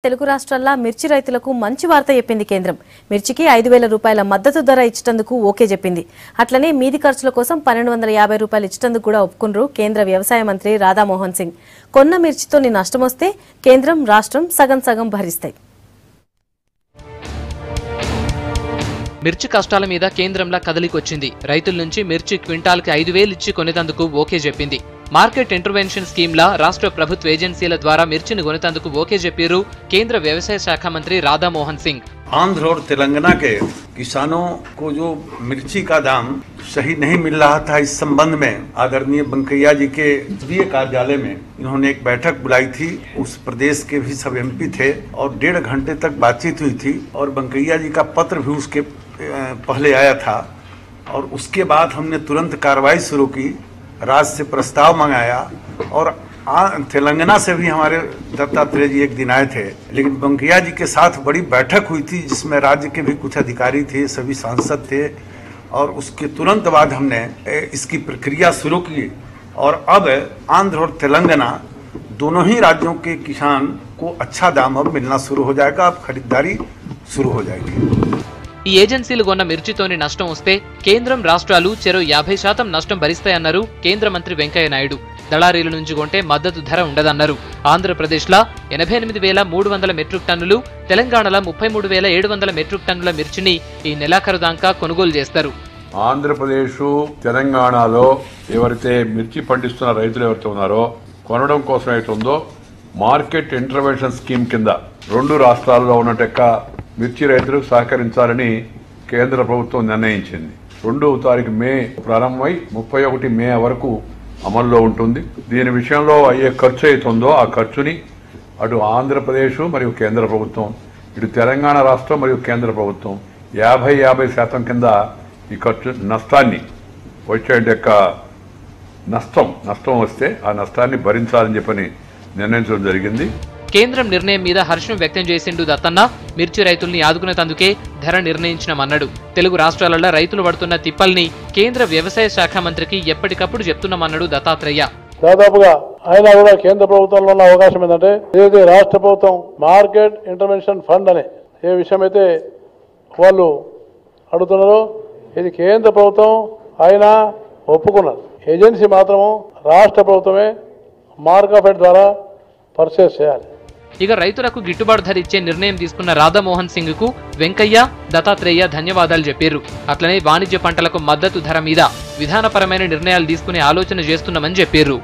తెలుగు రాష్ట్రాల్లో మిర్చి రైతులకు మంచి వార్త చెప్పింది కేంద్రం. మిర్చికి 5000 రూపాయల మద్దతు ధర ఇచ్చేందుకు ఓకే చెప్పింది. అట్లనే మీది ఖర్చుల కోసం 1250 రూపాయలు ఇచ్చేందుకు కూడా ఒప్పుకున్నారు కేంద్ర వ్యవసాయ మంత్రి రాధామోహన్ సింగ్. కొన్న మిర్చితో నష్టం వస్తే కేంద్రం రాష్ట్రం సగం సగం భరిస్తాయి. మిర్చి కష్టాల మీద కేంద్రంలా కదలికొచ్చింది. రైతుల నుంచి మిర్చి క్వింటాల్కి 5000 ఇచ్చి కొనేందుకు ఓకే చెప్పింది. మార్కెట్ ఇంటర్వెన్షన్ స్కీమ్లా రాష్ట్ర ప్రభుత్వ ఏజెన్సీల ద్వారా మిర్చిని కొనేందుకు ఓకే చెప్పారు కేంద్ర వ్యవసాయ శాఖ మంత్రి రాధామోహन सिंह. आंध्र और तेलंगाना के किसानों को जो मिर्ची का दाम सही नहीं मिल रहा था, इस संबंध में आदरणीय वेंकैया जी के संसदीय कार्यालय में इन्होंने एक बैठक बुलाई थी. उस प्रदेश के भी सब एमपी थे और 1.5 घंटे तक बातचीत हुई थी और वेंकैया जी का पत्र भी उसके पहले आया था और उसके बाद हमने तुरंत कार्रवाई शुरू की. राज्य से प्रस्ताव मंगाया और तेलंगाना से भी हमारे दत्तात्रेय जी एक दिन आए थे, लेकिन वेंकैया जी के साथ बड़ी बैठक हुई थी जिसमें राज्य के भी कुछ अधिकारी थे, सभी सांसद थे और उसके तुरंत बाद हमने इसकी प्रक्रिया शुरू की और अब आंध्र और तेलंगाना दोनों ही राज्यों के किसान को अच्छा दाम अब मिलना शुरू हो जाएगा. अब खरीदारी शुरू हो जाएगी. ఈ ఏజెన్సీలు కొన్న మిర్చితోని నష్టం వస్తే కేంద్రం రాష్ట్రాలు చెరో 50% నష్టం భరిస్తాయన్నారు కేంద్ర మంత్రి వెంకయ్య నాయుడు. దళారీల నుంచి కొంటే మద్దతు ధర ఉండదన్నారు. ఆంధ్రప్రదేశ్లో 88,300 మెట్రిక్ టన్నులు, తెలంగాణలో 33,700 మెట్రిక్ టన్నుల మిర్చిని ఈ నెలాఖరు దాకా కొనుగోలు చేస్తారు. ఆంధ్రప్రదేశ్ తెలంగాణలో ఎవరైతే మిర్చి పండిస్తున్న రైతులు ఎవరైతే ఉన్నారో కొనడం కోసం అయితే ఉందో మార్కెట్ ఇంటర్వెన్షన్ స్కీమ్ కింద 2 రాష్ట్రాల్లో ఉన్నట్టెక్క మిర్చి రైతులకు సహకరించాలని కేంద్ర ప్రభుత్వం నిర్ణయించింది. 2వ తారీఖు మే ప్రారంభమై 31 మే వరకు అమల్లో ఉంటుంది. దీని విషయంలో అయ్యే ఖర్చు అవుతుందో ఆ ఖర్చుని అటు ఆంధ్రప్రదేశ్ మరియు కేంద్ర ప్రభుత్వం, ఇటు తెలంగాణ రాష్ట్రం మరియు కేంద్ర ప్రభుత్వం 50% కింద ఈ ఖర్చు నష్టాన్ని వచ్చే నష్టం వస్తే ఆ నష్టాన్ని భరించాలని చెప్పని నిర్ణయించడం జరిగింది. కేంద్రం నిర్ణయం మీద హర్షం వ్యక్తం చేసిండు దత్తన్న. మిర్చి రైతుల్ని ఆదుకునేందుకే ధర నిర్ణయించినామన్నాడు. తెలుగు రాష్ట్రాలలో రైతులు పడుతున్న తిప్పల్ని కేంద్ర వ్యవసాయ శాఖ మంత్రికి ఎప్పటికప్పుడు చెప్తున్నామన్నాడు దత్తాత్రేయ. దాదాపుగా అయినా కూడా కేంద్ర ప్రభుత్వంలో ఉన్న అవకాశం ఏంటంటే ఏదైతే రాష్ట్ర ప్రభుత్వం మార్కెట్ ఇంటర్వెన్షన్ ఫండ్ అనే ఏ విషయం అయితే వాళ్ళు అడుగుతున్నారో ఇది కేంద్ర ప్రభుత్వం అయినా ఒప్పుకున్నారు. ఏజెన్సీ మాత్రము రాష్ట్ర ప్రభుత్వమే మార్కెట్ ద్వారా పర్చేస్ చేయాలి. ఇక రైతులకు గిట్టుబాటు ధర ఇచ్చే నిర్ణయం తీసుకున్న రాధామోహన్ సింగ్ కు వెంకయ్య, దత్తాత్రేయ ధన్యవాదాలు చెప్పారు. అట్లనే వాణిజ్య పంటలకు మద్దతు ధర మీద విధానపరమైన నిర్ణయాలు తీసుకునే ఆలోచన చేస్తున్నామని చెప్పారు.